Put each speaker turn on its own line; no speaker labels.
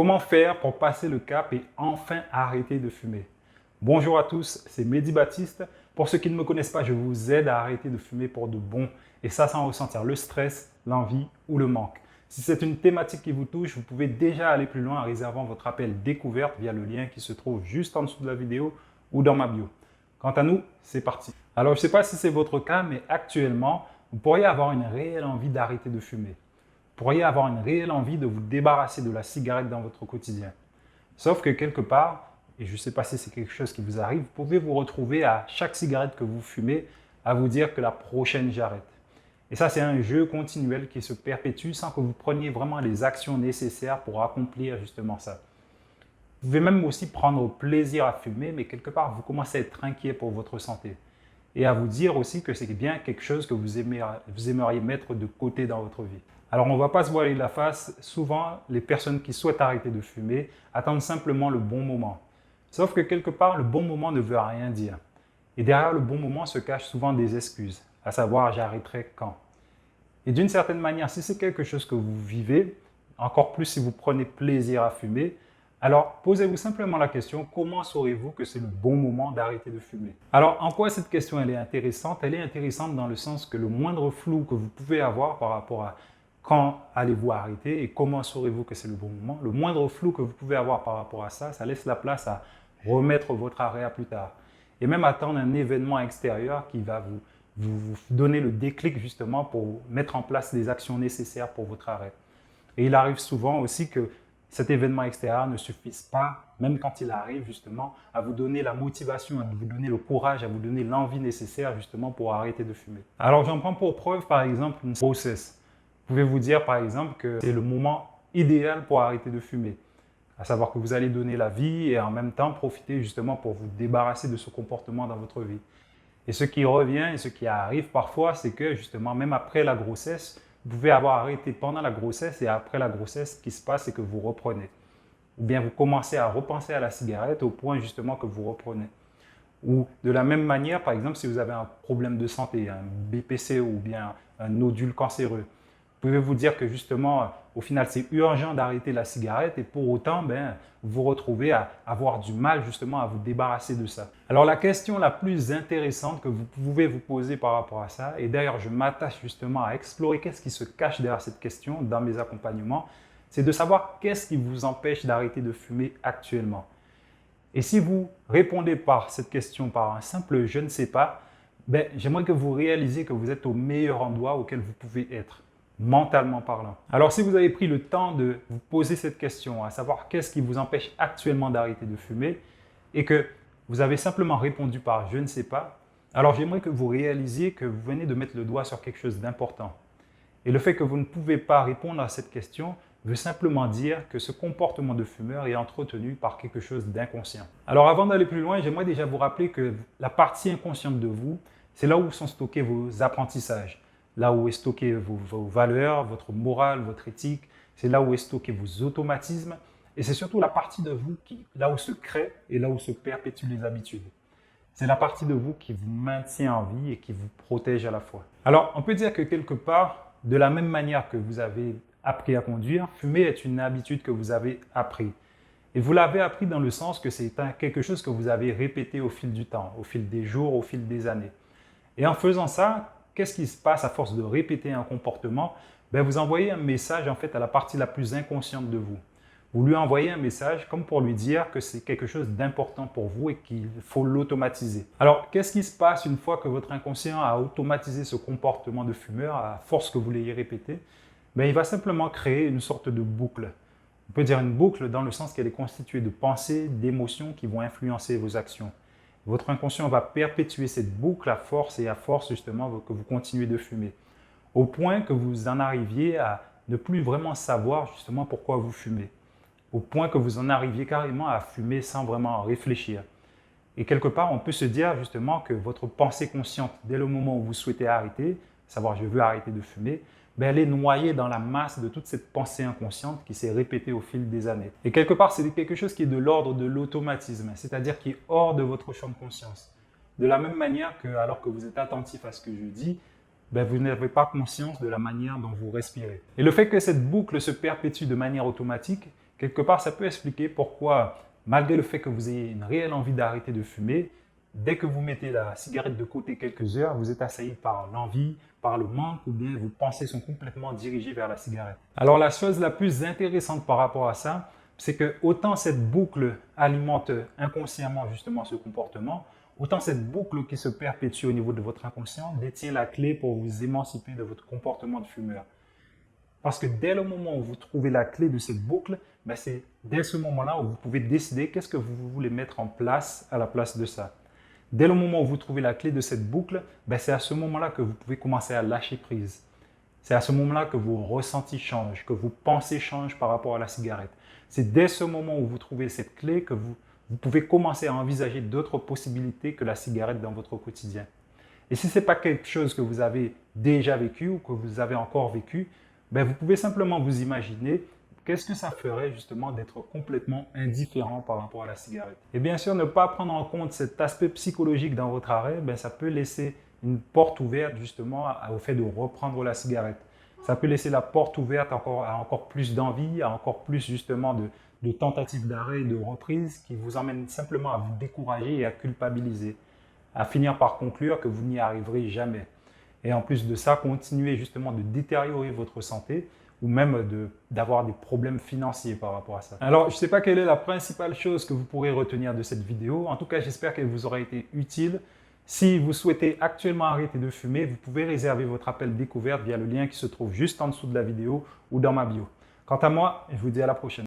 Comment faire pour passer le cap et enfin arrêter de fumer? Bonjour à tous, c'est Mehdi Baptiste. Pour ceux qui ne me connaissent pas, je vous aide à arrêter de fumer pour de bon et ça sans ressentir le stress, l'envie ou le manque. Si c'est une thématique qui vous touche, vous pouvez déjà aller plus loin en réservant votre appel découverte via le lien qui se trouve juste en dessous de la vidéo ou dans ma bio. Quant à nous, c'est parti. Alors, je ne sais pas si c'est votre cas, mais actuellement, vous pourriez avoir une réelle envie d'arrêter de fumer. Vous pourriez avoir une réelle envie de vous débarrasser de la cigarette dans votre quotidien. Sauf que quelque part, et je ne sais pas si c'est quelque chose qui vous arrive, vous pouvez vous retrouver à chaque cigarette que vous fumez à vous dire que la prochaine j'arrête. Et ça, c'est un jeu continuel qui se perpétue sans que vous preniez vraiment les actions nécessaires pour accomplir justement ça. Vous pouvez même aussi prendre plaisir à fumer, mais quelque part, vous commencez à être inquiet pour votre santé. Et à vous dire aussi que c'est bien quelque chose que vous aimeriez mettre de côté dans votre vie. Alors, on ne va pas se voiler la face. Souvent, les personnes qui souhaitent arrêter de fumer attendent simplement le bon moment. Sauf que quelque part, le bon moment ne veut rien dire. Et derrière le bon moment se cachent souvent des excuses, à savoir j'arrêterai quand. Et d'une certaine manière, si c'est quelque chose que vous vivez, encore plus si vous prenez plaisir à fumer, alors posez-vous simplement la question, comment saurez-vous que c'est le bon moment d'arrêter de fumer? Alors, en quoi cette question elle est intéressante? Elle est intéressante dans le sens que le moindre flou que vous pouvez avoir par rapport à quand allez-vous arrêter et comment saurez-vous que c'est le bon moment, le moindre flou que vous pouvez avoir par rapport à ça, ça laisse la place à remettre votre arrêt à plus tard. Et même attendre un événement extérieur qui va vous donner le déclic justement pour mettre en place les actions nécessaires pour votre arrêt. Et il arrive souvent aussi que cet événement extérieur ne suffise pas, même quand il arrive justement, à vous donner la motivation, à vous donner le courage, à vous donner l'envie nécessaire justement pour arrêter de fumer. Alors j'en prends pour preuve par exemple une grossesse. Vous pouvez vous dire par exemple que c'est le moment idéal pour arrêter de fumer. À savoir que vous allez donner la vie et en même temps profiter justement pour vous débarrasser de ce comportement dans votre vie. Et ce qui revient et ce qui arrive parfois, c'est que justement même après la grossesse, vous pouvez avoir arrêté pendant la grossesse et après la grossesse, ce qui se passe, c'est que vous reprenez. Ou bien vous commencez à repenser à la cigarette au point justement que vous reprenez. Ou de la même manière, par exemple, si vous avez un problème de santé, un BPC ou bien un nodule cancéreux, vous pouvez vous dire que justement, au final, c'est urgent d'arrêter la cigarette et pour autant, vous vous retrouvez à avoir du mal justement à vous débarrasser de ça. Alors la question la plus intéressante que vous pouvez vous poser par rapport à ça, et d'ailleurs je m'attache justement à explorer qu'est-ce qui se cache derrière cette question dans mes accompagnements, c'est de savoir qu'est-ce qui vous empêche d'arrêter de fumer actuellement. Et si vous répondez par cette question par un simple « je ne sais pas », j'aimerais que vous réalisiez que vous êtes au meilleur endroit auquel vous pouvez être, mentalement parlant. Alors si vous avez pris le temps de vous poser cette question, à savoir qu'est-ce qui vous empêche actuellement d'arrêter de fumer, et que vous avez simplement répondu par « je ne sais pas », alors j'aimerais que vous réalisiez que vous venez de mettre le doigt sur quelque chose d'important. Et le fait que vous ne pouvez pas répondre à cette question veut simplement dire que ce comportement de fumeur est entretenu par quelque chose d'inconscient. Alors avant d'aller plus loin, j'aimerais déjà vous rappeler que la partie inconsciente de vous, c'est là où sont stockés vos apprentissages, là où est stocké vos valeurs, votre morale, votre éthique, c'est là où est stocké vos automatismes et c'est surtout la partie de vous là où se crée et là où se perpétuent les habitudes. C'est la partie de vous qui vous maintient en vie et qui vous protège à la fois. Alors, on peut dire que quelque part, de la même manière que vous avez appris à conduire, fumer est une habitude que vous avez appris. Et vous l'avez appris dans le sens que c'est quelque chose que vous avez répété au fil du temps, au fil des jours, au fil des années. Et en faisant ça, qu'est-ce qui se passe à force de répéter un comportement? Vous envoyez un message en fait à la partie la plus inconsciente de vous. Vous lui envoyez un message comme pour lui dire que c'est quelque chose d'important pour vous et qu'il faut l'automatiser. Alors, qu'est-ce qui se passe une fois que votre inconscient a automatisé ce comportement de fumeur à force que vous l'ayez répété? Il va simplement créer une sorte de boucle. On peut dire une boucle dans le sens qu'elle est constituée de pensées, d'émotions qui vont influencer vos actions. Votre inconscient va perpétuer cette boucle à force justement que vous continuez de fumer. Au point que vous en arriviez à ne plus vraiment savoir justement pourquoi vous fumez. Au point que vous en arriviez carrément à fumer sans vraiment réfléchir. Et quelque part, on peut se dire justement que votre pensée consciente, dès le moment où vous souhaitez arrêter, savoir je veux arrêter de fumer, elle est noyée dans la masse de toute cette pensée inconsciente qui s'est répétée au fil des années. Et quelque part, c'est quelque chose qui est de l'ordre de l'automatisme, c'est-à-dire qui est hors de votre champ de conscience. De la même manière que, alors que vous êtes attentif à ce que je dis, vous n'avez pas conscience de la manière dont vous respirez. Et le fait que cette boucle se perpétue de manière automatique, Quelque part, ça peut expliquer pourquoi, malgré le fait que vous ayez une réelle envie d'arrêter de fumer, dès que vous mettez la cigarette de côté quelques heures, vous êtes assailli par l'envie, par le manque ou bien vos pensées sont complètement dirigées vers la cigarette. Alors la chose la plus intéressante par rapport à ça, c'est que autant cette boucle alimente inconsciemment justement ce comportement, autant cette boucle qui se perpétue au niveau de votre inconscient détient la clé pour vous émanciper de votre comportement de fumeur. Parce que dès le moment où vous trouvez la clé de cette boucle, c'est dès ce moment-là où vous pouvez décider qu'est-ce que vous voulez mettre en place à la place de ça. Dès le moment où vous trouvez la clé de cette boucle, c'est à ce moment-là que vous pouvez commencer à lâcher prise. C'est à ce moment-là que vos ressentis changent, que vos pensées changent par rapport à la cigarette. C'est dès ce moment où vous trouvez cette clé que vous pouvez commencer à envisager d'autres possibilités que la cigarette dans votre quotidien. Et si ce n'est pas quelque chose que vous avez déjà vécu ou que vous avez encore vécu, vous pouvez simplement vous imaginer qu'est-ce que ça ferait justement d'être complètement indifférent par rapport à la cigarette. Et bien sûr, ne pas prendre en compte cet aspect psychologique dans votre arrêt, ça peut laisser une porte ouverte justement au fait de reprendre la cigarette. Ça peut laisser la porte ouverte à encore plus d'envie, à encore plus justement de tentatives d'arrêt et de reprise qui vous emmènent simplement à vous décourager et à culpabiliser, à finir par conclure que vous n'y arriverez jamais. Et en plus de ça, continuer justement de détériorer votre santé ou même d'avoir des problèmes financiers par rapport à ça. Alors, je ne sais pas quelle est la principale chose que vous pourrez retenir de cette vidéo. En tout cas, j'espère qu'elle vous aura été utile. Si vous souhaitez actuellement arrêter de fumer, vous pouvez réserver votre appel découverte via le lien qui se trouve juste en dessous de la vidéo ou dans ma bio. Quant à moi, je vous dis à la prochaine.